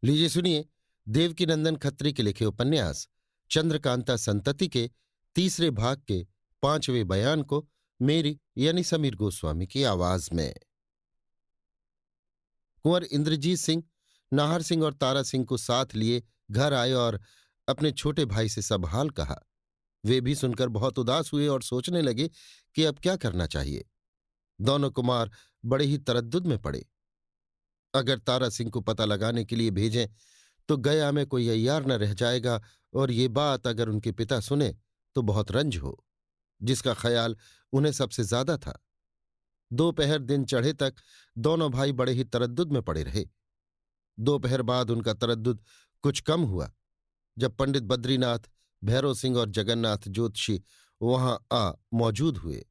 लीजिए सुनिए, देवकीनंदन खत्री के लिखे उपन्यास चंद्रकांता संतति के तीसरे भाग के 5वें बयान को मेरी यानी समीर गोस्वामी की आवाज में। कुंवर इंद्रजीत सिंह नाहर सिंह और तारा सिंह को साथ लिए घर आए और अपने छोटे भाई से सब हाल कहा। वे भी सुनकर बहुत उदास हुए और सोचने लगे कि अब क्या करना चाहिए। दोनों कुमार बड़े ही तरद्दुद में पड़े। अगर तारा सिंह को पता लगाने के लिए भेजें तो गया में कोई अय्यार न रह जाएगा, और ये बात अगर उनके पिता सुने तो बहुत रंज हो, जिसका ख्याल उन्हें सबसे ज्यादा था। दोपहर दिन चढ़े तक दोनों भाई बड़े ही तरद्दुद में पड़े रहे। दोपहर बाद उनका तरद्दुद कुछ कम हुआ जब पंडित बद्रीनाथ, भैरव सिंह और जगन्नाथ ज्योतिषी वहां आ मौजूद हुए।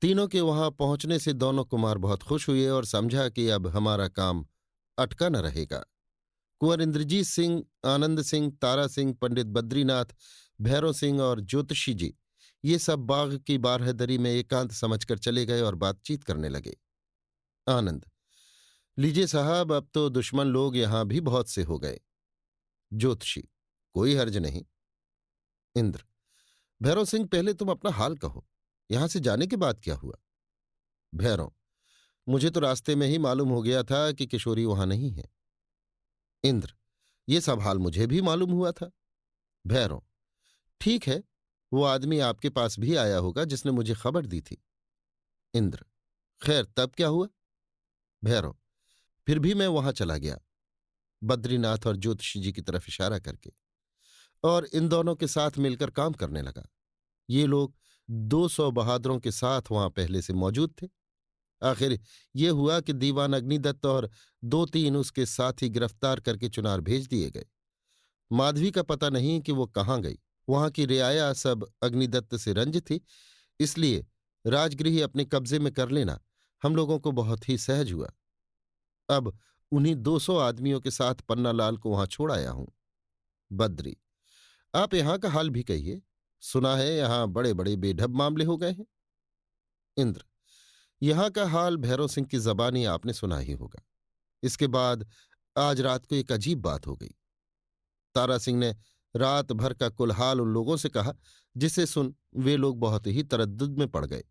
तीनों के वहां पहुंचने से दोनों कुमार बहुत खुश हुए और समझा कि अब हमारा काम अटका न रहेगा। कुंवर इंद्रजीत सिंह, आनंद सिंह, तारा सिंह, पंडित बद्रीनाथ, भैरव सिंह और ज्योतिषी जी ये सब बाग की बारहदरी में एकांत समझकर चले गए और बातचीत करने लगे। आनंद: लीजिए साहब, अब तो दुश्मन लोग यहां भी बहुत से हो गए। ज्योतिषी: कोई हर्ज नहीं। इंद्र: भैरव सिंह, पहले तुम अपना हाल कहो, यहां से जाने के बाद क्या हुआ? भैरव: मुझे तो रास्ते में ही मालूम हो गया था कि किशोरी वहां नहीं है। इंद्र: ये सब हाल मुझे भी मालूम हुआ था। भैरव: ठीक है, वो आदमी आपके पास भी आया होगा जिसने मुझे खबर दी थी। इंद्र: खैर, तब क्या हुआ? भैरव: फिर भी मैं वहां चला गया, बद्रीनाथ और ज्योतिषी जी की तरफ इशारा करके, और इन दोनों के साथ मिलकर काम करने लगा। ये लोग 200 बहादुरों के साथ वहां पहले से मौजूद थे। आखिर ये हुआ कि दीवान अग्निदत्त और 2-3 उसके साथी गिरफ्तार करके चुनार भेज दिए गए। माधवी का पता नहीं कि वो कहाँ गई। वहां की रियाया सब अग्निदत्त से रंज थी, इसलिए राजगृह अपने कब्जे में कर लेना हम लोगों को बहुत ही सहज हुआ। अब उन्हीं 200 आदमियों के साथ पन्नालाल को वहां छोड़ आया हूं। बद्री: आप यहां का हाल भी कहिए, सुना है यहां बड़े बड़े बेढब मामले हो गए हैं। इंद्र: यहां का हाल भैरव सिंह की जबानी आपने सुना ही होगा। इसके बाद आज रात को एक अजीब बात हो गई। तारा सिंह ने रात भर का कुल हाल उन लोगों से कहा, जिसे सुन वे लोग बहुत ही तरद्दुद में पड़ गए।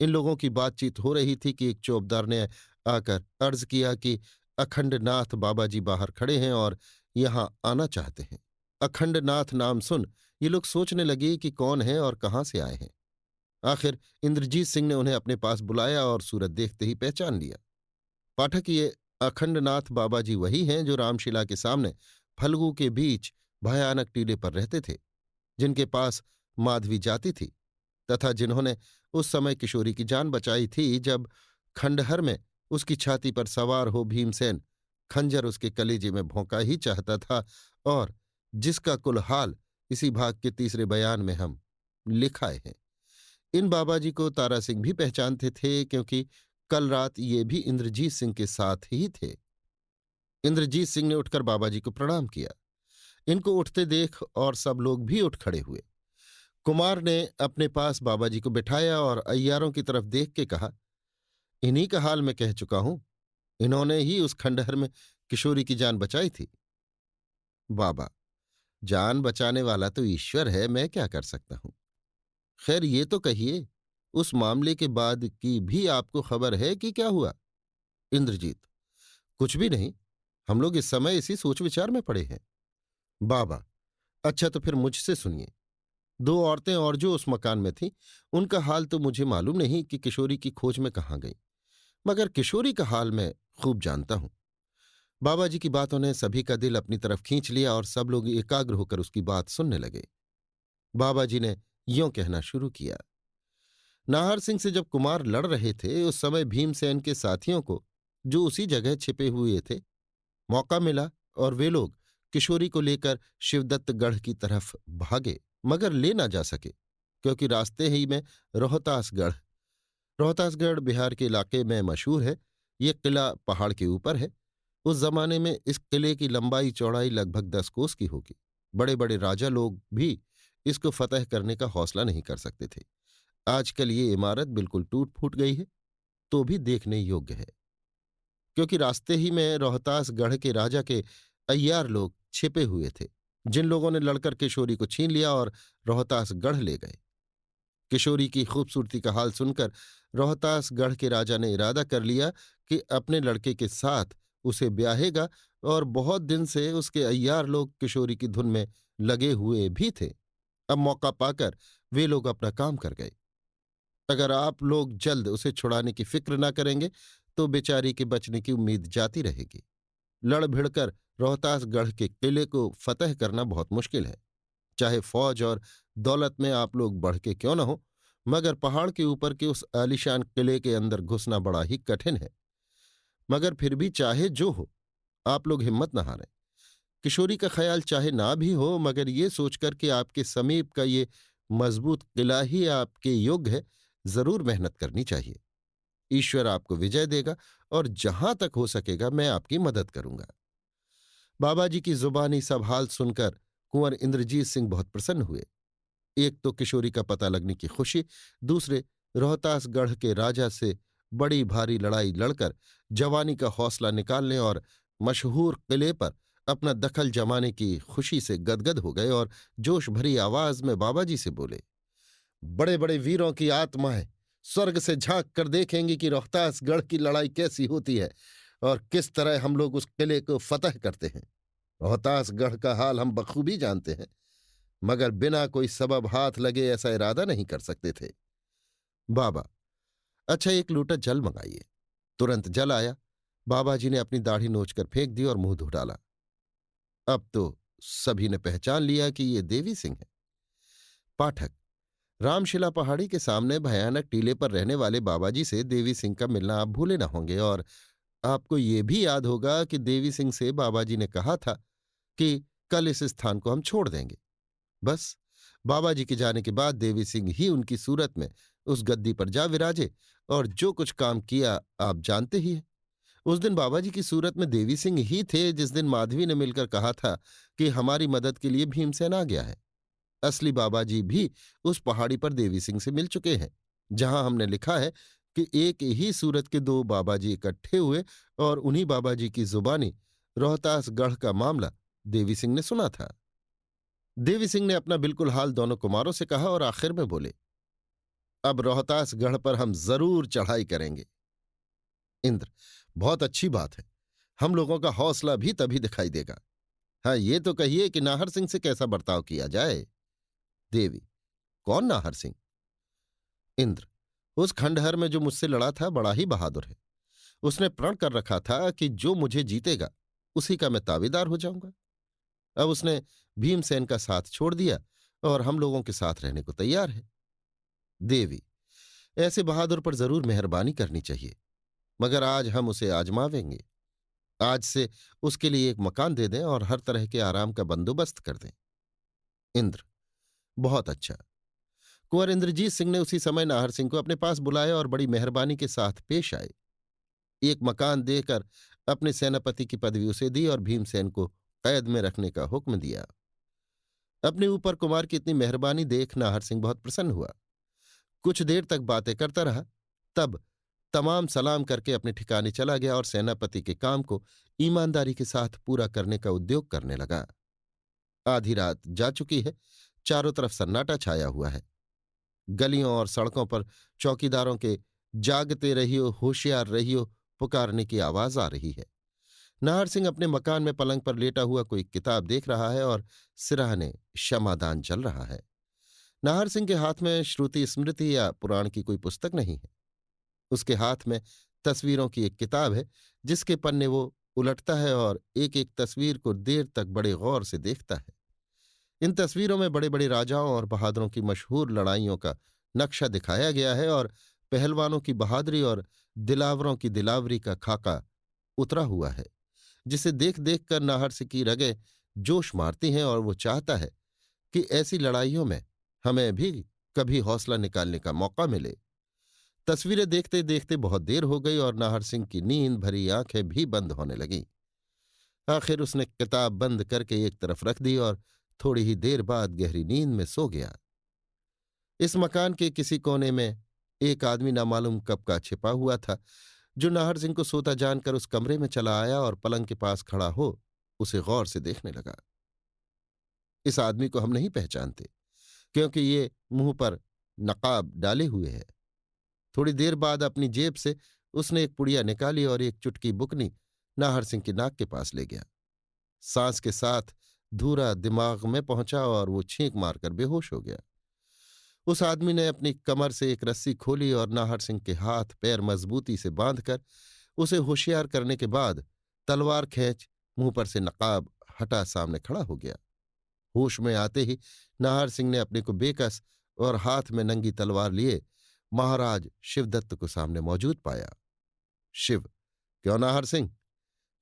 इन लोगों की बातचीत हो रही थी कि एक चौबदार ने आकर अर्ज किया कि अखंडनाथ बाबा जी बाहर खड़े हैं और यहां आना चाहते हैं। अखंडनाथ नाम सुन ये लोग सोचने लगे कि कौन है और कहां से आए हैं। आखिर इंद्रजीत सिंह ने उन्हें अपने पास बुलाया और सूरत देखते ही पहचान लिया। पाठक, ये अखंडनाथ बाबा जी वही हैं जो रामशिला के सामने फल्गु के बीच भयानक टीले पर रहते थे, जिनके पास माधवी जाती थी, तथा जिन्होंने उस समय किशोरी की जान बचाई थी जब खंडहर में उसकी छाती पर सवार हो भीमसेन खंजर उसके कलेजे में भोंका ही चाहता था, और जिसका कुल हाल इसी भाग के तीसरे बयान में हम लिखाए हैं। इन बाबाजी को तारा सिंह भी पहचानते थे, क्योंकि कल रात ये भी इंद्रजीत सिंह के साथ ही थे। इंद्रजीत सिंह ने उठकर बाबाजी को प्रणाम किया। इनको उठते देख और सब लोग भी उठ खड़े हुए। कुमार ने अपने पास बाबाजी को बिठाया और अय्यारों की तरफ देख के कहा, इन्हीं का हाल मैं कह चुका हूं, इन्होंने ही उस खंडहर में किशोरी की जान बचाई थी। बाबा: जान बचाने वाला तो ईश्वर है, मैं क्या कर सकता हूं। खैर, ये तो कहिए, उस मामले के बाद की भी आपको खबर है कि क्या हुआ? इंद्रजीत: कुछ भी नहीं, हम लोग इस समय इसी सोच विचार में पड़े हैं। बाबा: अच्छा, तो फिर मुझसे सुनिए। 2 औरतें और जो उस मकान में थीं, उनका हाल तो मुझे मालूम नहीं कि किशोरी की खोज में कहाँ गई, मगर किशोरी का हाल मैं खूब जानता हूं। बाबा जी की बातों ने सभी का दिल अपनी तरफ खींच लिया और सब लोग एकाग्र होकर उसकी बात सुनने लगे। बाबा जी ने यों कहना शुरू किया। नाहर सिंह से जब कुमार लड़ रहे थे, उस समय भीमसेन के साथियों को, जो उसी जगह छिपे हुए थे, मौका मिला और वे लोग किशोरी को लेकर शिवदत्तगढ़ की तरफ भागे, मगर ले ना जा सके, क्योंकि रास्ते ही में रोहतासगढ़ रोहतासगढ़ बिहार के इलाके में मशहूर है। ये किला पहाड़ के ऊपर है। उस जमाने में इस किले की लंबाई चौड़ाई लगभग 10 कोस की होगी। बड़े बड़े राजा लोग भी इसको फतह करने का हौसला नहीं कर सकते थे। आजकल ये इमारत बिल्कुल टूट फूट गई है, तो भी देखने योग्य है। क्योंकि रास्ते ही में रोहतास गढ़ के राजा के अय्यार लोग छिपे हुए थे, जिन लोगों ने लड़कर किशोरी को छीन लिया और रोहतास गढ़ ले गए। किशोरी की खूबसूरती का हाल सुनकर रोहतास गढ़ के राजा ने इरादा कर लिया कि अपने लड़के के साथ उसे ब्याहेगा, और बहुत दिन से उसके अय्यार लोग किशोरी की धुन में लगे हुए भी थे। अब मौका पाकर वे लोग अपना काम कर गए। अगर आप लोग जल्द उसे छुड़ाने की फिक्र न करेंगे तो बेचारी के बचने की उम्मीद जाती रहेगी। लड़ भिड़कर रोहतास गढ़ के किले को फतह करना बहुत मुश्किल है। चाहे फौज और दौलत में आप लोग बढ़ के क्यों न हो, मगर पहाड़ के ऊपर के उस आलीशान किले के अंदर घुसना बड़ा ही कठिन है। मगर फिर भी चाहे जो हो, आप लोग हिम्मत न हारें। किशोरी का ख्याल चाहे ना भी हो, मगर ये सोचकर कि आपके समीप का ये मजबूत किला ही आपके योग्य है, जरूर मेहनत करनी चाहिए। ईश्वर आपको विजय देगा और जहां तक हो सकेगा मैं आपकी मदद करूंगा। बाबाजी की जुबानी सब हाल सुनकर कुंवर इंद्रजीत सिंह बहुत प्रसन्न हुए। एक तो किशोरी का पता लगने की खुशी, दूसरे रोहतासगढ़ के राजा से बड़ी भारी लड़ाई लड़कर जवानी का हौसला निकालने और मशहूर किले पर अपना दखल जमाने की खुशी से गदगद हो गए और जोश भरी आवाज में बाबाजी से बोले, बड़े बड़े वीरों की आत्माएं स्वर्ग से झांक कर देखेंगी कि रोहतासगढ़ की लड़ाई कैसी होती है और किस तरह हम लोग उस किले को फतह करते हैं। रोहतासगढ़ का हाल हम बखूबी जानते हैं, मगर बिना कोई सबब हाथ लगे ऐसा इरादा नहीं कर सकते थे। बाबा, अच्छा एक लोटा जल मंगाइए। तुरंत जल आया। बाबाजी ने अपनी दाढ़ी नोचकर फेंक दी और मुंह धो डाला। अब तो सभी ने पहचान लिया कि ये देवी सिंह है। पाठक, रामशिला पहाड़ी के सामने भयानक टीले पर रहने वाले बाबाजी से देवी सिंह का मिलना आप भूले न होंगे, और आपको ये भी याद होगा कि देवी सिंह से बाबाजी ने कहा था कि कल इस स्थान को हम छोड़ देंगे। बस बाबाजी के जाने के बाद देवी सिंह ही उनकी सूरत में उस गद्दी पर जा विराजे, और जो कुछ काम किया आप जानते ही हैं। उस दिन बाबाजी की सूरत में देवी सिंह ही थे जिस दिन माधवी ने मिलकर कहा था कि हमारी मदद के लिए भीमसेन आ गया है। असली बाबाजी भी उस पहाड़ी पर देवी सिंह से मिल चुके हैं, जहां हमने लिखा है कि एक ही सूरत के दो बाबाजी इकट्ठे हुए, और उन्हीं बाबाजी की जुबानी रोहतासगढ़ का मामला देवी सिंह ने सुना था। देवी सिंह ने अपना बिल्कुल हाल दोनों कुमारों से कहा और आखिर में बोले, अब रोहतासगढ़ पर हम जरूर चढ़ाई करेंगे। इंद्र, बहुत अच्छी बात है। हम लोगों का हौसला भी तभी दिखाई देगा। हाँ, ये तो कहिए कि नाहर सिंह से कैसा बर्ताव किया जाए। देवी, कौन नाहर सिंह? इंद्र, उस खंडहर में जो मुझसे लड़ा था बड़ा ही बहादुर है। उसने प्रण कर रखा था कि जो मुझे जीतेगा उसी का मैं ताबेदार हो जाऊंगा। अब उसने भीमसेन का साथ छोड़ दिया और हम लोगों के साथ रहने को तैयार है। देवी, ऐसे बहादुर पर जरूर मेहरबानी करनी चाहिए, मगर आज हम उसे आजमावेंगे। आज से उसके लिए एक मकान दे दें और हर तरह के आराम का बंदोबस्त कर दें। इंद्र, बहुत अच्छा। कुंवर इंद्रजीत सिंह ने उसी समय नाहर सिंह को अपने पास बुलाया और बड़ी मेहरबानी के साथ पेश आए। एक मकान देकर अपने सेनापति की पदवी उसे दी और भीमसेन को कैद में रखने का हुक्म दिया। अपने ऊपर कुमार की इतनी मेहरबानी देख नाहर सिंह बहुत प्रसन्न हुआ। कुछ देर तक बातें करता रहा, तब तमाम सलाम करके अपने ठिकाने चला गया और सेनापति के काम को ईमानदारी के साथ पूरा करने का उद्योग करने लगा। आधी रात जा चुकी है। चारों तरफ सन्नाटा छाया हुआ है। गलियों और सड़कों पर चौकीदारों के जागते रहियो होशियार रहियो पुकारने की आवाज आ रही है। नाहर सिंह अपने मकान में पलंग पर लेटा हुआ कोई किताब देख रहा है और सिराहने क्षमादान चल रहा है। नाहर सिंह के हाथ में श्रुति स्मृति या पुराण की कोई पुस्तक नहीं है। उसके हाथ में तस्वीरों की एक किताब है, जिसके पन्ने वो उलटता है और एक एक तस्वीर को देर तक बड़े गौर से देखता है। इन तस्वीरों में बड़े बड़े राजाओं और बहादुरों की मशहूर लड़ाइयों का नक्शा दिखाया गया है और पहलवानों की बहादुरी और दिलावरों की दिलावरी का खाका उतरा हुआ है, जिसे देख देख कर नाहर सिंह की रगें जोश मारती हैं और वो चाहता है कि ऐसी लड़ाइयों में हमें भी कभी हौसला निकालने का मौका मिले। तस्वीरें देखते देखते बहुत देर हो गई और नाहर सिंह की नींद भरी आंखें भी बंद होने लगीं। आखिर उसने किताब बंद करके एक तरफ रख दी और थोड़ी ही देर बाद गहरी नींद में सो गया। इस मकान के किसी कोने में एक आदमी नामालूम कब का छिपा हुआ था, जो नाहर सिंह को सोता जानकर उस कमरे में चला आया और पलंग के पास खड़ा हो उसे गौर से देखने लगा। इस आदमी को हम नहीं पहचानते, क्योंकि ये मुंह पर नकाब डाले हुए है। थोड़ी देर बाद अपनी जेब से उसने एक पुड़िया निकाली और एक चुटकी बुकनी नाहर सिंह की नाक के पास ले गया। सांस के साथ धूरा दिमाग में पहुंचा और वो छींक मारकर बेहोश हो गया। उस आदमी ने अपनी कमर से एक रस्सी खोली और नाहर सिंह के हाथ पैर मजबूती से बांधकर उसे होशियार करने के बाद तलवार खींच मुंह पर से नकाब हटा सामने खड़ा हो गया। होश में आते ही नाहर सिंह ने अपने को बेकस और हाथ में नंगी तलवार लिए महाराज शिवदत्त को सामने मौजूद पाया। शिव, क्यों नाहर सिंह,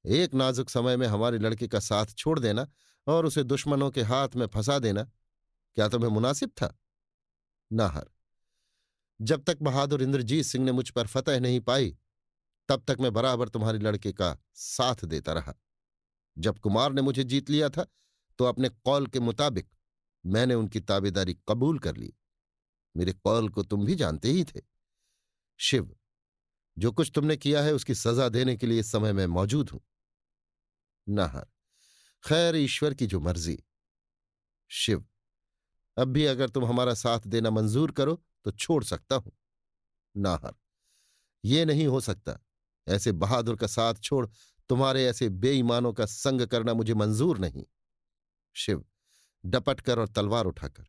एक नाजुक समय में हमारे लड़के का साथ छोड़ देना और उसे दुश्मनों के हाथ में फंसा देना क्या तुम्हें मुनासिब था? नाहर, जब तक बहादुर इंद्रजीत सिंह ने मुझ पर फतह नहीं पाई तब तक मैं बराबर तुम्हारे लड़के का साथ देता रहा। जब कुमार ने मुझे जीत लिया था तो अपने कौल के मुताबिक मैंने उनकी ताबेदारी कबूल कर ली। मेरे कौल को तुम भी जानते ही थे। शिव, जो कुछ तुमने किया है उसकी सजा देने के लिए इस समय मैं मौजूद हूं। नाहर, खैर ईश्वर की जो मर्जी। शिव, अब भी अगर तुम हमारा साथ देना मंजूर करो तो छोड़ सकता हूं। नाहर, ये नहीं हो सकता। ऐसे बहादुर का साथ छोड़ तुम्हारे ऐसे बेईमानों का संग करना मुझे मंजूर नहीं। शिव, डपट कर और तलवार उठाकर,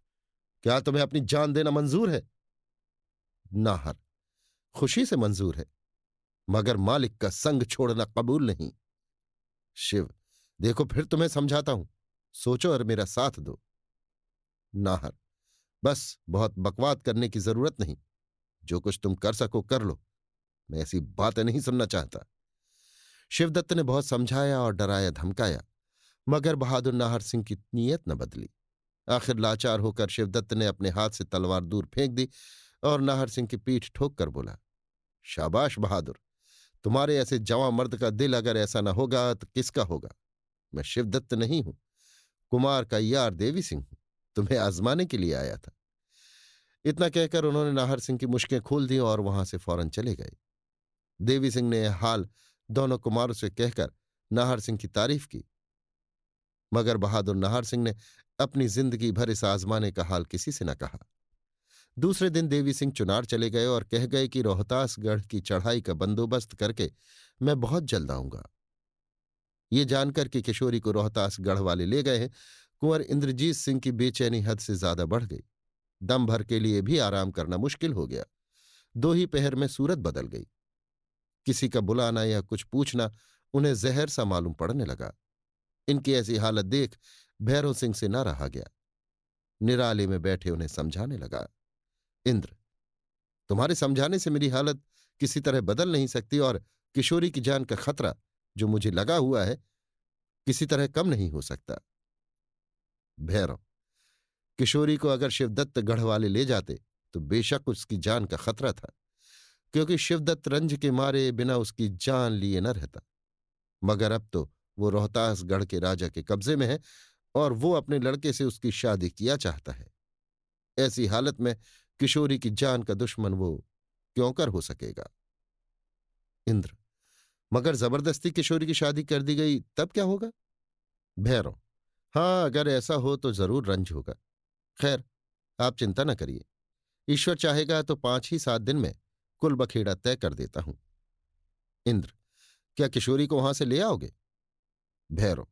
क्या तुम्हें अपनी जान देना मंजूर है? नाहर, खुशी से मंजूर है, मगर मालिक का संग छोड़ना कबूल नहीं। शिव, देखो फिर तुम्हें समझाता हूं, सोचो और मेरा साथ दो। नाहर, बस बहुत बकवाद करने की जरूरत नहीं, जो कुछ तुम कर सको कर लो, मैं ऐसी बातें नहीं सुनना चाहता। शिवदत्त ने बहुत समझाया और डराया धमकाया, मगर बहादुर नाहर सिंह की नीयत न बदली। आखिर लाचार होकर शिवदत्त ने अपने हाथ से तलवार दूर फेंक दी और नाहर सिंह की पीठ ठोक कर बोला, शाबाश बहादुर, तुम्हारे ऐसे जवां मर्द का दिल अगर ऐसा न होगा तो किसका होगा? मैं शिवदत्त नहीं हूं, कुमार का यार देवी सिंह हूं, तुम्हें आजमाने के लिए आया था। इतना कहकर उन्होंने नाहर सिंह की मुश्कें खोल दी और वहां से फौरन चले गए। देवी सिंह ने यह हाल दोनों कुमारों से कहकर नाहर सिंह की तारीफ की, मगर बहादुर नाहर सिंह ने अपनी जिंदगी भर इस आजमाने का हाल किसी से न कहा। दूसरे दिन देवी सिंह चुनार चले गए और कह गए कि रोहतासगढ़ की चढ़ाई का बंदोबस्त करके मैं बहुत जल्द आऊंगा। ये जानकर कि किशोरी को रोहतासगढ़ वाले ले गए हैं, कुंवर इंद्रजीत सिंह की बेचैनी हद से ज्यादा बढ़ गई। दम भर के लिए भी आराम करना मुश्किल हो गया। दो ही पहर में सूरत बदल गई। किसी का बुलाना या कुछ पूछना उन्हें जहर सा मालूम पड़ने लगा। इनकी ऐसी हालत देख भैरव सिंह से न रहा गया। निराले में बैठे उन्हें समझाने लगा, इंद्र, तुम्हारे समझाने से मेरी हालत किसी तरह बदल नहीं सकती और किशोरी की जान का खतरा जो मुझे लगा हुआ है किसी तरह कम नहीं हो सकता। भैरव, किशोरी को अगर शिवदत्त गढ़ वाले ले जाते तो बेशक उसकी जान का खतरा था, क्योंकि शिवदत्त रंज के मारे बिना उसकी जान लिए न रहता। मगर अब तो वो रोहतासगढ़ के राजा के कब्जे में है और वो अपने लड़के से उसकी शादी किया चाहता है। ऐसी हालत में किशोरी की जान का दुश्मन वो क्यों कर हो सकेगा? इंद्र, मगर जबरदस्ती किशोरी की शादी कर दी गई तब क्या होगा? भैरव, हाँ, अगर ऐसा हो तो जरूर रंज होगा। खैर, आप चिंता न करिए, ईश्वर चाहेगा तो 5 ही 7 दिन में कुल बखेड़ा तय कर देता हूं। इंद्र, क्या किशोरी को वहां से ले आओगे? भैरव,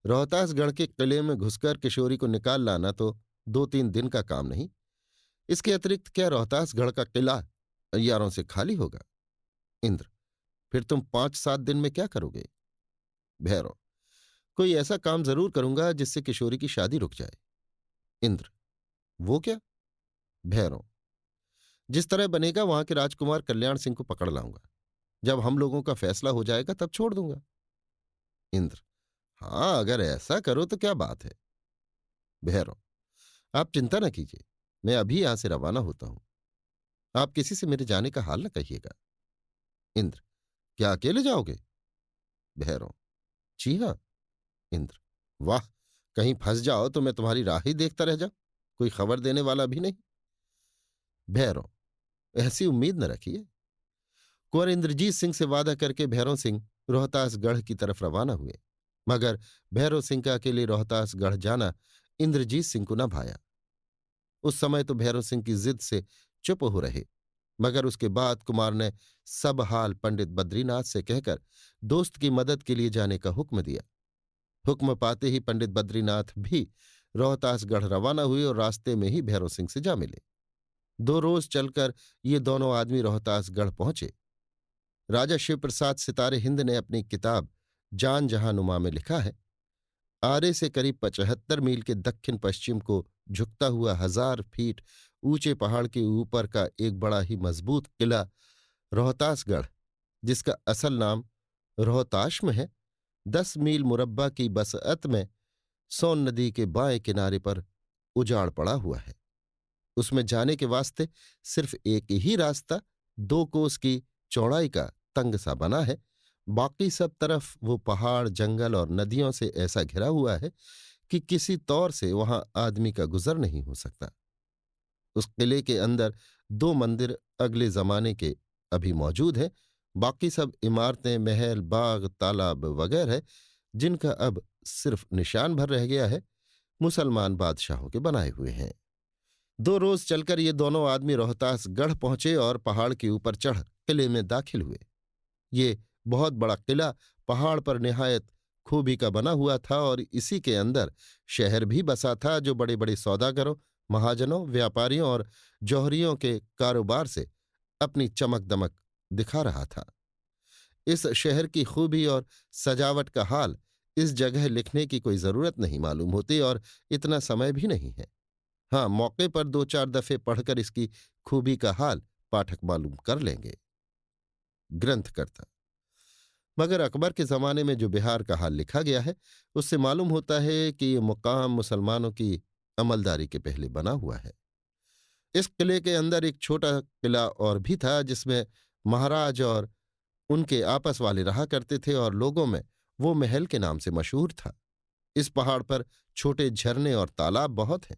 रोहतासगढ़ के किले में घुसकर किशोरी को निकाल लाना तो 2-3 दिन का काम नहीं। इसके अतिरिक्त क्या रोहतासगढ़ का किला यारों से खाली होगा? इंद्र, फिर तुम 5-7 दिन में क्या करोगे? भैरव, कोई ऐसा काम जरूर करूंगा जिससे किशोरी की शादी रुक जाए। इंद्र, वो क्या? भैरव, जिस तरह बनेगा वहां के राजकुमार कल्याण सिंह को पकड़ लाऊंगा। जब हम लोगों का फैसला हो जाएगा तब छोड़ दूंगा। इंद्र, हाँ, अगर ऐसा करो तो क्या बात है। भैरव, आप चिंता न कीजिए, मैं अभी यहां से रवाना होता हूं। आप किसी से मेरे जाने का हाल न कहिएगा। इंद्र, क्या अकेले जाओगे? भैरव, जी हां। इंद्र, वाह, कहीं फंस जाओ तो मैं तुम्हारी राह ही देखता रह जाऊं, कोई खबर देने वाला भी नहीं। भैरव, ऐसी उम्मीद न रखिए। कुंवर इंद्रजीत सिंह से वादा करके भैरव सिंह रोहतासगढ़ की तरफ रवाना हुए। मगर भैरव सिंह का अकेले रोहतासगढ़ जाना इंद्रजीत सिंह को न भाया। उस समय तो भैरव सिंह की जिद से चुप हो रहे, मगर उसके बाद कुमार ने सब हाल पंडित बद्रीनाथ से कहकर दोस्त की मदद के लिए जाने का हुक्म दिया। हुक्म पाते ही पंडित बद्रीनाथ भी रोहतासगढ़ रवाना हुए और रास्ते में ही भैरव सिंह से जा मिले। 2 रोज चलकर ये दोनों आदमी रोहतासगढ़ पहुंचे। राजा शिवप्रसाद सितारे हिंद ने अपनी किताब जान जहानुमा में लिखा है, आरे से करीब 75 मील के दक्षिण पश्चिम को झुकता हुआ 1000 फीट ऊंचे पहाड़ के ऊपर का एक बड़ा ही मजबूत किला रोहतासगढ़, जिसका असल नाम रोहताश्म है, 10 मील मुरब्बा की बसअत में सोन नदी के बाएं किनारे पर उजाड़ पड़ा हुआ है। उसमें जाने के वास्ते सिर्फ एक ही रास्ता 2 कोस की चौड़ाई का तंग सा बना है। बाकी सब तरफ वो पहाड़, जंगल और नदियों से ऐसा घिरा हुआ है कि किसी तौर से वहां आदमी का गुजर नहीं हो सकता। उस किले के अंदर 2 मंदिर अगले जमाने के अभी मौजूद हैं। बाकी सब इमारतें, महल, बाग, तालाब वगैरह है, जिनका अब सिर्फ निशान भर रह गया है, मुसलमान बादशाहों के बनाए हुए हैं। 2 रोज चलकर ये दोनों आदमी रोहतासगढ़ पहुंचे और पहाड़ के ऊपर चढ़ किले में दाखिल हुए। ये बहुत बड़ा किला पहाड़ पर निहायत खूबी का बना हुआ था और इसी के अंदर शहर भी बसा था, जो बड़े बड़े सौदागरों, महाजनों, व्यापारियों और जौहरियों के कारोबार से अपनी चमक दमक दिखा रहा था। इस शहर की खूबी और सजावट का हाल इस जगह लिखने की कोई जरूरत नहीं मालूम होती और इतना समय भी नहीं है। हाँ, मौके पर 2-4 दफे पढ़कर इसकी खूबी का हाल पाठक मालूम कर लेंगे। ग्रंथकर्ता: मगर अकबर के जमाने में जो बिहार का हाल लिखा गया है, उससे मालूम होता है कि ये मुकाम मुसलमानों की अमलदारी के पहले बना हुआ है। इस किले के अंदर एक छोटा किला और भी था, जिसमें महाराज और उनके आपस वाले रहा करते थे और लोगों में वो महल के नाम से मशहूर था। इस पहाड़ पर छोटे झरने और तालाब बहुत हैं।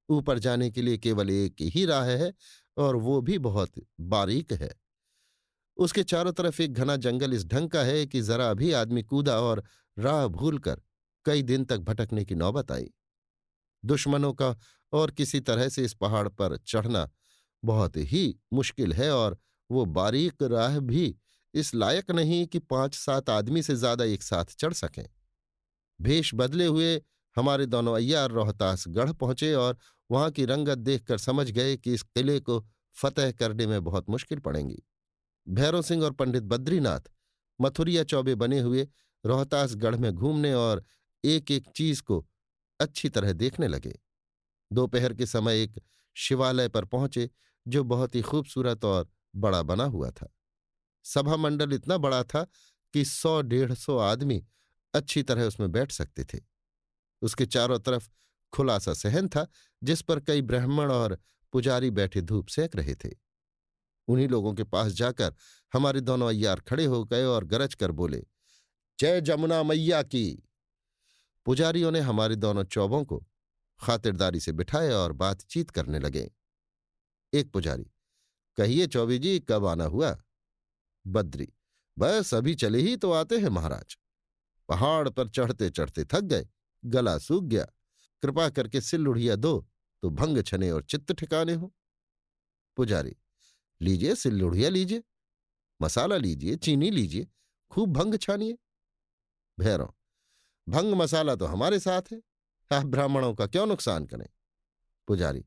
ऊपर जाने के लिए केवल एक ही राह है और वो भी बहुत बारीक है। उसके चारों तरफ एक घना जंगल इस ढंग का है कि जरा भी आदमी कूदा और राह भूलकर कई दिन तक भटकने की नौबत आई। दुश्मनों का और किसी तरह से इस पहाड़ पर चढ़ना बहुत ही मुश्किल है और वो बारीक राह भी इस लायक नहीं कि 5-7 आदमी से ज्यादा एक साथ चढ़ सकें। भेष बदले हुए हमारे दोनों अय्यार रोहतासगढ़ पहुंचे और वहां की रंगत देखकर समझ गए कि इस किले को फतह करने में बहुत मुश्किल पड़ेंगी। भैरव सिंह और पंडित बद्रीनाथ मथुरिया चौबे बने हुए रोहतासगढ़ में घूमने और एक एक चीज को अच्छी तरह देखने लगे। दोपहर के समय एक शिवालय पर पहुंचे, जो बहुत ही खूबसूरत और बड़ा बना हुआ था। सभा मंडल इतना बड़ा था कि 100-150 आदमी अच्छी तरह उसमें बैठ सकते थे। उसके चारों तरफ खुला सा सहन था, जिस पर कई ब्राह्मण और पुजारी बैठे धूप सेक रहे थे। उन्हीं लोगों के पास जाकर हमारे दोनों अय्यार खड़े हो गए और गरज कर बोले, जय जमुना मैया की। पुजारियों ने हमारे दोनों चौबों को खातिरदारी से बिठाए और बातचीत करने लगे। एक पुजारी: कहिए चौबे जी, कब आना हुआ? बद्री: बस अभी चले ही तो आते हैं महाराज। पहाड़ पर चढ़ते चढ़ते थक गए, गला सूख गया। कृपा करके सिल्लुढ़िया दो तो भंग छने और चित्त ठिकाने हो। पुजारी: लीजिए, सिल्लुढ़िया लीजिए, मसाला लीजिए, चीनी लीजिए, खूब भंग छानिए। भैरव: भंग मसाला तो हमारे साथ है, आप ब्राह्मणों का क्यों नुकसान करें? पुजारी: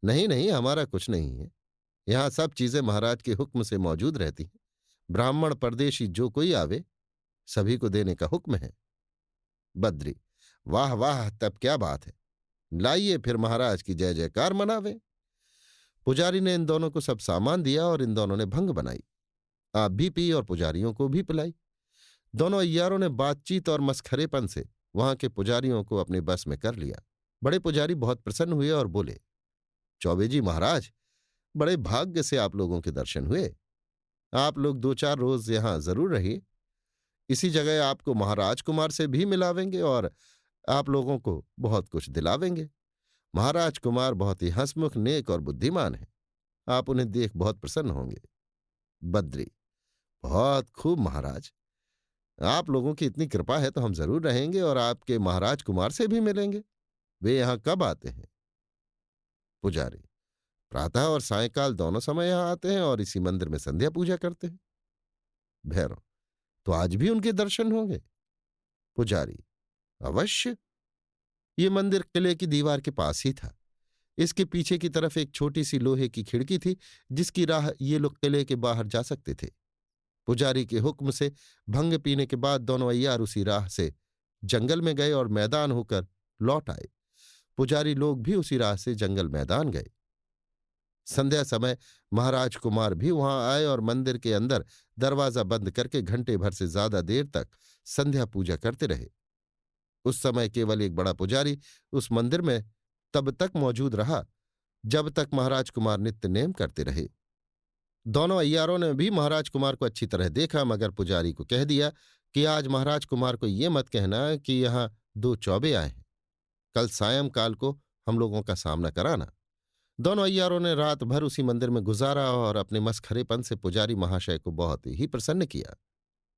नहीं नहीं, हमारा कुछ नहीं है। यहां सब चीजें महाराज के हुक्म से मौजूद रहती हैं। ब्राह्मण परदेशी जो कोई आवे, सभी को देने का हुक्म है। बद्री: वाह वाह, तब क्या बात है, लाइए फिर महाराज की जय जयकार मनावे। पुजारी ने इन दोनों को सब सामान दिया और इन दोनों ने भंग बनाई। आप भी पी और पुजारियों को भी पिलाई। दोनों अय्यारों ने बातचीत और मसखरेपन से वहां के पुजारियों को अपने बस में कर लिया। बड़े पुजारी बहुत प्रसन्न हुए और बोले, चौबे जी महाराज, बड़े भाग्य से आप लोगों के दर्शन हुए। आप लोग 2-4 रोज यहां जरूर रहिए। इसी जगह आपको महाराज कुमार से भी मिलावेंगे और आप लोगों को बहुत कुछ दिलावेंगे। महाराज कुमार बहुत ही हंसमुख, नेक और बुद्धिमान है। आप उन्हें देख बहुत प्रसन्न होंगे। बद्री: बहुत खूब महाराज। आप लोगों की इतनी कृपा है तो हम जरूर रहेंगे और आपके महाराज कुमार से भी मिलेंगे। वे यहां कब आते हैं? पुजारी: प्रातः और सायंकाल दोनों समय यहां आते हैं और इसी मंदिर में संध्या पूजा करते हैं। भैरव: तो आज भी उनके दर्शन होंगे? पुजारी: अवश्य। ये मंदिर किले की दीवार के पास ही था। इसके पीछे की तरफ एक छोटी सी लोहे की खिड़की थी, जिसकी राह ये लोग किले के बाहर जा सकते थे। पुजारी के हुक्म से भंग पीने के बाद दोनों अय्यार उसी राह से जंगल में गए और मैदान होकर लौट आए। पुजारी लोग भी उसी राह से जंगल मैदान गए। संध्या समय महाराज कुमार भी वहां आए और मंदिर के अंदर दरवाजा बंद करके घंटे भर से ज्यादा देर तक संध्या पूजा करते रहे। उस समय केवल एक बड़ा पुजारी उस मंदिर में तब तक मौजूद रहा जब तक महाराज कुमार नित्य नेम करते रहे। दोनों अय्यारों ने भी महाराज कुमार को अच्छी तरह देखा, मगर पुजारी को कह दिया कि आज महाराज कुमार को ये मत कहना कि यहाँ दो चौबे आए हैं। कल सायंकाल को हम लोगों का सामना कराना। दोनों अय्यारों ने रात भर उसी मंदिर में गुजारा और अपने मसखरेपन से पुजारी महाशय को बहुत ही प्रसन्न किया।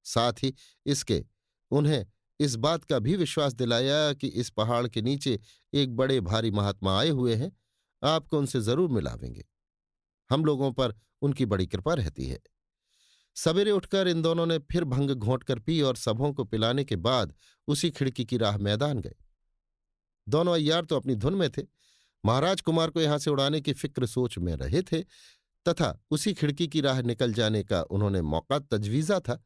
साथ ही इसके उन्हें इस बात का भी विश्वास दिलाया कि इस पहाड़ के नीचे एक बड़े भारी महात्मा आए हुए हैं, आपको उनसे जरूर मिलावेंगे। हम लोगों पर उनकी बड़ी कृपा रहती है। सवेरे उठकर इन दोनों ने फिर भंग घोंट कर पी और सबों को पिलाने के बाद उसी खिड़की की राह मैदान गए। दोनों अय्यार तो अपनी धुन में थे, महाराज कुमार को यहां से उड़ाने की फिक्र सोच में रहे थे, तथा उसी खिड़की की राह निकल जाने का उन्होंने मौका तजवीजा था।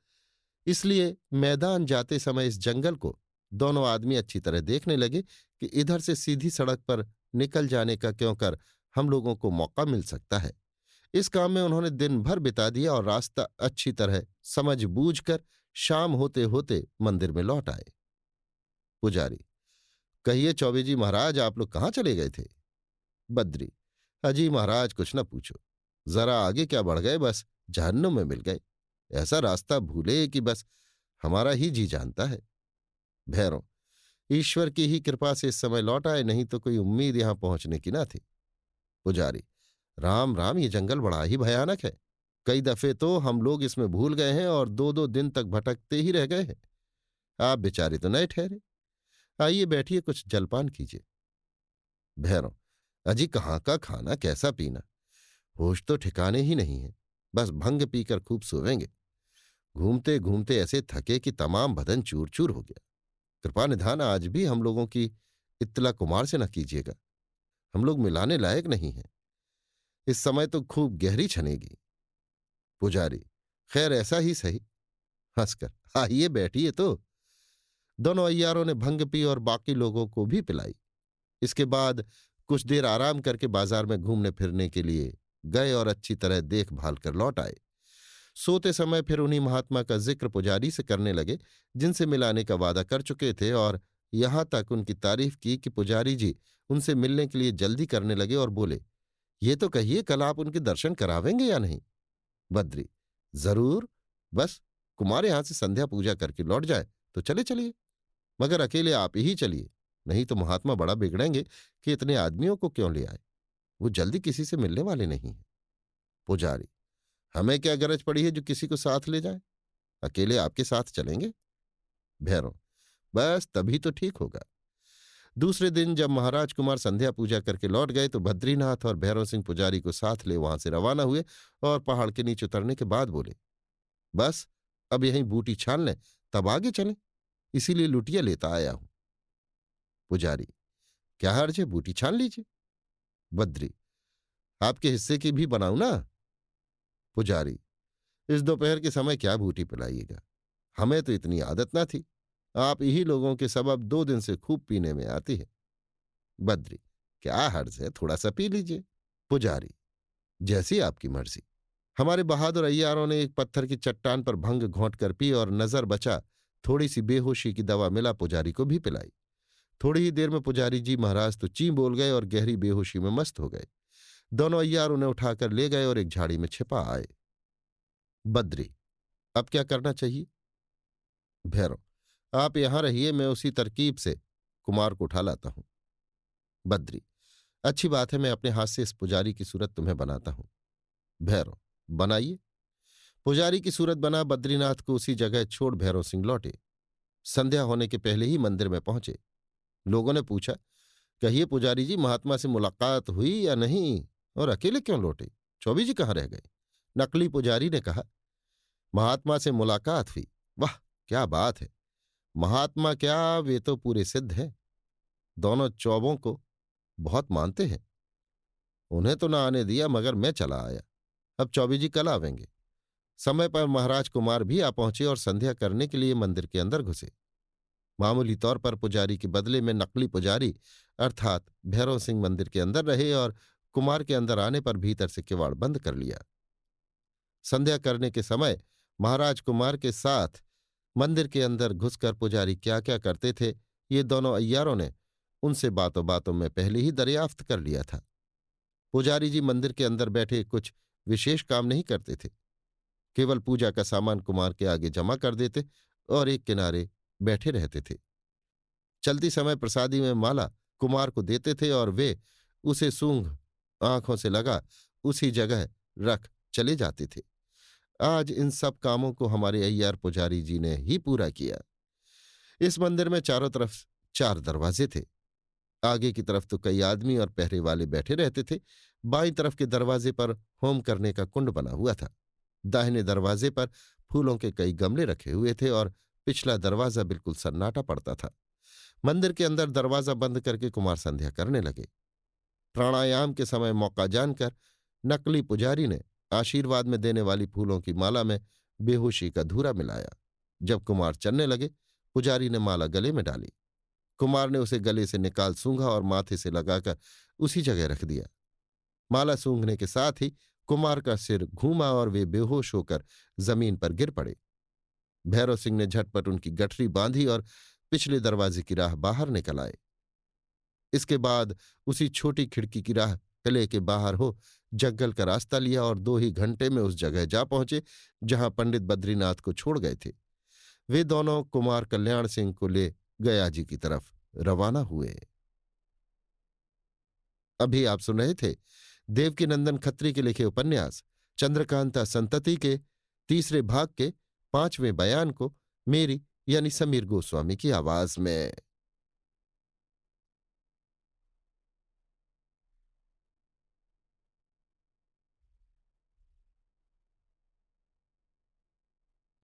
इसलिए मैदान जाते समय इस जंगल को दोनों आदमी अच्छी तरह देखने लगे कि इधर से सीधी सड़क पर निकल जाने का क्यों कर हम लोगों को मौका मिल सकता है। इस काम में उन्होंने दिन भर बिता दिया और रास्ता अच्छी तरह समझ बूझ कर शाम होते होते मंदिर में लौट आए। पुजारी: कहिए चौबे जी महाराज, आप लोग कहाँ चले गए थे? बद्री: अजी महाराज कुछ न पूछो, जरा आगे क्या बढ़ गए, बस जहन्नुम में मिल गए। ऐसा रास्ता भूले कि बस हमारा ही जी जानता है। भैरों: ईश्वर की ही कृपा से इस समय लौट आए, नहीं तो कोई उम्मीद यहां पहुंचने की ना थी। पुजारी: राम राम, ये जंगल बड़ा ही भयानक है। कई दफे तो हम लोग इसमें भूल गए हैं और दो दो दिन तक भटकते ही रह गए हैं। आप बेचारे तो नए ठहरे। आइए बैठिए, कुछ जलपान कीजिए। भैरों: अजी कहाँ का खाना, कैसा पीना, होश तो ठिकाने ही नहीं है। बस भंग पीकर खूब सोवेंगे। घूमते घूमते ऐसे थके कि तमाम बदन चूर चूर हो गया। कृपा निधान आज भी हम लोगों की इत्तला कुमार से न कीजिएगा। हम लोग मिलाने लायक नहीं हैं। इस समय तो खूब गहरी छनेगी। पुजारी: खैर ऐसा ही सही। हंसकर: आइए बैठिए तो। दोनों अय्यारों ने भंग पी और बाकी लोगों को भी पिलाई। इसके बाद कुछ देर आराम करके बाजार में घूमने फिरने के लिए गए और अच्छी तरह देखभाल कर लौट आए। सोते समय फिर उन्हीं महात्मा का जिक्र पुजारी से करने लगे जिनसे मिलाने का वादा कर चुके थे, और यहां तक उनकी तारीफ की कि पुजारी जी उनसे मिलने के लिए जल्दी करने लगे और बोले, ये तो कहिए कल आप उनके दर्शन करावेंगे या नहीं? बद्री: जरूर। बस कुमार यहां से संध्या पूजा करके लौट जाए तो चले चलिए, मगर अकेले आप ही चलिए, नहीं तो महात्मा बड़ा बिगड़ेंगे कि इतने आदमियों को क्यों ले आए। वो जल्दी किसी से मिलने वाले नहीं हैं। पुजारी: हमें क्या गरज पड़ी है जो किसी को साथ ले जाए? अकेले आपके साथ चलेंगे। भैरव: बस तभी तो ठीक होगा। दूसरे दिन जब महाराज कुमार संध्या पूजा करके लौट गए तो बद्रीनाथ और भैरव सिंह पुजारी को साथ ले वहां से रवाना हुए और पहाड़ के नीचे उतरने के बाद बोले, बस अब यहीं बूटी छान लें, तब आगे चलें, इसीलिए लुटिया लेता आया हूं। पुजारी: क्या हर्ज है, बूटी छान लीजिए। बद्री: आपके हिस्से की भी बनाऊं ना? पुजारी: इस दोपहर के समय क्या बूटी पिलाइएगा, हमें तो इतनी आदत ना थी। आप ही लोगों के सबब 2 दिन से खूब पीने में आती है। बद्री: क्या हर्ज है, थोड़ा सा पी लीजिए। पुजारी: जैसी आपकी मर्जी। हमारे बहादुर अय्यारों ने एक पत्थर की चट्टान पर भंग घोंट कर पी और नजर बचा थोड़ी सी बेहोशी की दवा मिला पुजारी को भी पिलाई। थोड़ी ही देर में पुजारी जी महाराज तो ची बोल गए और गहरी बेहोशी में मस्त हो गए। दोनों अय्यार उन्हें उठाकर ले गए और एक झाड़ी में छिपा आए। बद्री: अब क्या करना चाहिए? भैरव: आप यहां रहिए, मैं उसी तरकीब से कुमार को उठा लाता हूं। बद्री: अच्छी बात है, मैं अपने हाथ से इस पुजारी की सूरत तुम्हें बनाता हूं। भैरव: बनाइए। पुजारी की सूरत बना बद्रीनाथ को उसी जगह छोड़ भैरव सिंह लौटे। संध्या होने के पहले ही मंदिर में पहुंचे। लोगों ने पूछा, कहिए पुजारी जी, महात्मा से मुलाकात हुई या नहीं, और अकेले क्यों लौटे? चौबे जी कहाँ रह गए? नकली पुजारी ने कहा, महात्मा से मुलाकात हुई। वाह, क्या बात है! महात्मा क्या, वे तो पूरे सिद्ध हैं। दोनों चौबों को बहुत मानते हैं। उन्हें तो ना आने दिया, मगर मैं चला आया। अब चौबे जी कल आवेंगे। समय पर महाराज कुमार भी आ पहुंचे और संध्या करने के लिए मंदिर के अंदर घुसे। मामूली तौर पर पुजारी के बदले में नकली पुजारी अर्थात भैरव सिंह मंदिर के अंदर रहे और कुमार के अंदर आने पर भीतर से किवाड़ बंद कर लिया। संध्या करने के समय महाराज कुमार के साथ मंदिर के अंदर घुसकर पुजारी क्या क्या करते थे, ये दोनों अय्यारों ने उनसे बातों बातों में पहले ही दरियाफ्त कर लिया था। पुजारी जी मंदिर के अंदर बैठे कुछ विशेष काम नहीं करते थे। केवल पूजा का सामान कुमार के आगे जमा कर देते और एक किनारे बैठे रहते थे। चलती समय प्रसादी में माला कुमार को देते थे और वे उसे सूंघ आंखों से लगा उसी जगह रख चले जाते थे। आज इन सब कामों को हमारे अय्यार पुजारी जी ने ही पूरा किया। इस मंदिर में चारों तरफ 4 दरवाजे थे। आगे की तरफ तो कई आदमी और पहरे वाले बैठे रहते थे। बाईं तरफ के दरवाजे पर होम करने का कुंड बना हुआ था। दाहिने दरवाजे पर फूलों के कई गमले रखे हुए थे और पिछला दरवाजा बिल्कुल सन्नाटा पड़ता था। मंदिर के अंदर दरवाजा बंद करके कुमार संध्या करने लगे। प्राणायाम के समय मौका जानकर नकली पुजारी ने आशीर्वाद में देने वाली फूलों की माला में बेहोशी का धूरा मिलाया। जब कुमार चलने लगे, पुजारी ने माला गले में डाली। कुमार ने उसे गले से निकाल सूंघा और माथे से लगाकर उसी जगह रख दिया। माला सूंघने के साथ ही कुमार का सिर घूमा और वे बेहोश होकर जमीन पर गिर पड़े। भैरव सिंह ने झटपट उनकी गठरी बांधी और पिछले दरवाजे की राह बाहर निकल आए। इसके बाद उसी छोटी खिड़की की राह किले के बाहर हो जंगल का रास्ता लिया और 2 ही घंटे में उस जगह जा पहुंचे जहां पंडित बद्रीनाथ को छोड़ गए थे। वे दोनों कुमार कल्याण सिंह को ले गया जी की तरफ रवाना हुए। अभी आप सुन रहे थे देवकीनंदन खत्री के लिखे उपन्यास चंद्रकांता संतति के 3रे भाग के 5वें बयान को मेरी यानी समीर गोस्वामी की आवाज में।